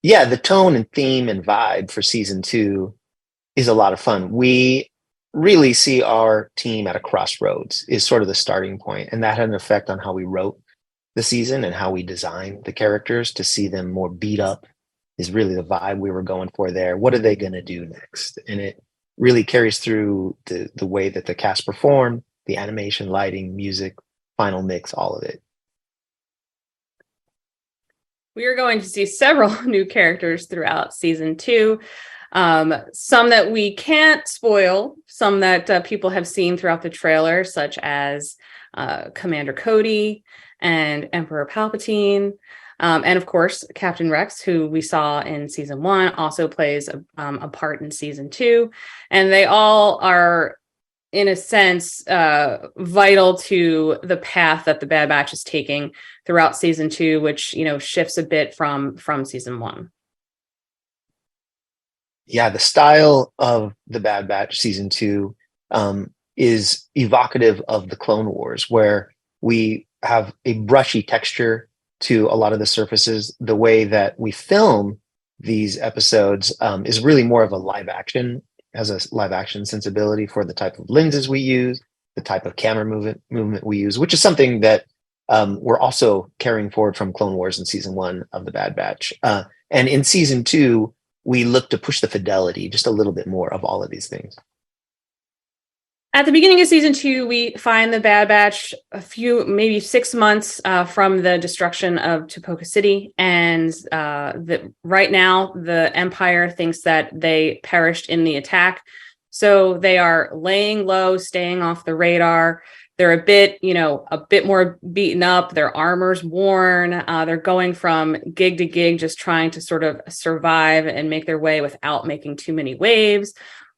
Yeah, the tone and theme and vibe for season two is a lot of fun. We really see our team at a crossroads is sort of the starting point, and that had an effect on how we wrote the season and how we designed the characters to see them more beat up is really the vibe we were going for there. What are they going to do next? And it really carries through the way that the cast performed, the animation, lighting, music, final mix, all of it. We are going to see several new characters throughout season two. Some that we can't spoil, some that people have seen throughout the trailer, such as Commander Cody and Emperor Palpatine. And of course, Captain Rex, who we saw in season one, also plays a part in season two. And they all are, in a sense, vital to the path that the Bad Batch is taking throughout season two, which, shifts a bit from season one. Yeah, the style of the Bad Batch season two is evocative of the Clone Wars, where we have a brushy texture to a lot of the surfaces. The way that we film these episodes is really more of a live action, has a live action sensibility for the type of lenses we use, the type of camera movement we use, which is something that we're also carrying forward from Clone Wars in season one of the Bad Batch. And in season two, we look to push the fidelity just a little bit more of all of these things. At the beginning of season two, we find the Bad Batch maybe 6 months from the destruction of Tupoka City. And right now, the Empire thinks that they perished in the attack. So they are laying low, staying off the radar. They're a bit more beaten up. Their armor's worn. They're going from gig to gig, just trying to sort of survive and make their way without making too many waves.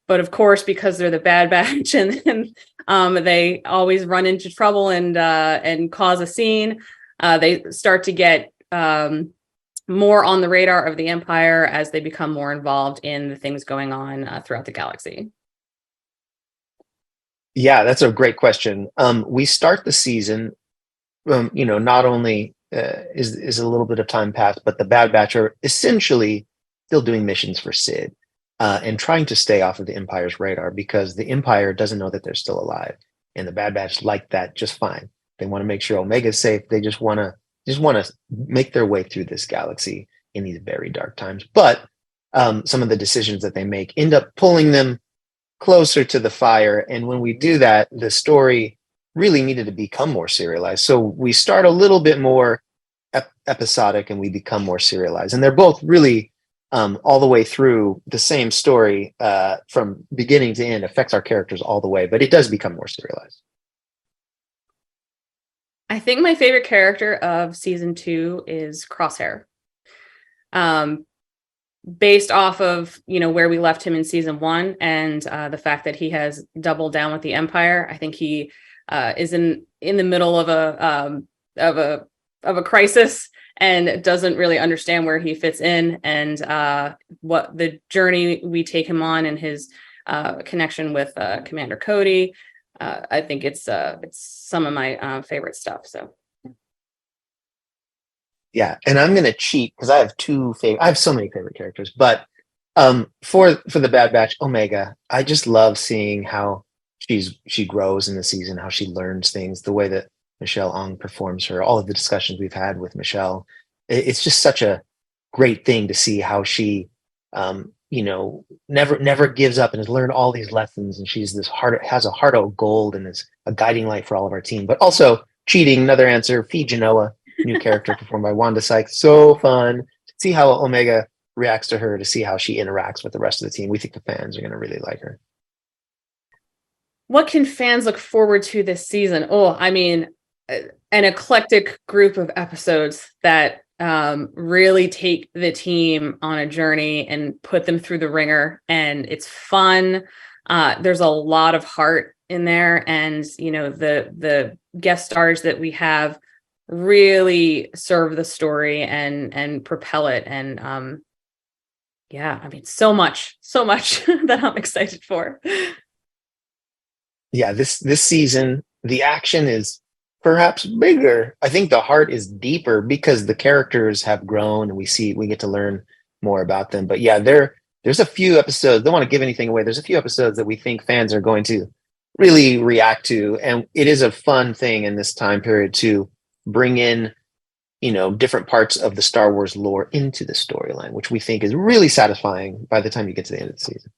But of course, because they're the Bad Batch and they always run into trouble and cause a scene, they start to get more on the radar of the Empire as they become more involved in the things going on throughout the galaxy. Yeah, that's a great question. We start the season, not only is a little bit of time passed, but the Bad Batch are essentially still doing missions for Sid. And trying to stay off of the Empire's radar because the Empire doesn't know that they're still alive, and the Bad Batch like that just fine. They want to make sure Omega's safe. They just want to make their way through this galaxy in these very dark times. But some of the decisions that they make end up pulling them closer to the fire. And when we do that, the story really needed to become more serialized. So we start a little bit more episodic, and we become more serialized. And they're both really all the way through the same story from beginning to end affects our characters all the way, but it does become more serialized. I think my favorite character of season two is Crosshair. Based off of, where we left him in season one and the fact that he has doubled down with the Empire, I think he is in the middle of a crisis and doesn't really understand where he fits in and what the journey we take him on and his connection with Commander Cody. I think it's some of my favorite stuff. So, yeah, and I'm going to cheat because I have I have so many favorite characters, but for the Bad Batch, Omega, I just love seeing how she grows in the season, how she learns things, the way that Michelle Ong performs her, all of the discussions we've had with Michelle. It's just such a great thing to see how she, never gives up and has learned all these lessons. And she's has a heart of gold and is a guiding light for all of our team. But also cheating, another answer, Fee Genoa, new character performed by Wanda Sykes. So fun to see how Omega reacts to her, to see how she interacts with the rest of the team. We think the fans are going to really like her. What can fans look forward to this season? Oh, I mean, an eclectic group of episodes that really take the team on a journey and put them through the ringer, and it's fun. There's a lot of heart in there, and the guest stars that we have really serve the story and propel it. And I mean, so much that I'm excited for. Yeah, this season the action is perhaps bigger. I think the heart is deeper because the characters have grown and we get to learn more about them. But yeah, there's a few episodes. Don't want to give anything away. There's a few episodes that we think fans are going to really react to, and it is a fun thing in this time period to bring in, different parts of the Star Wars lore into the storyline, which we think is really satisfying by the time you get to the end of the season.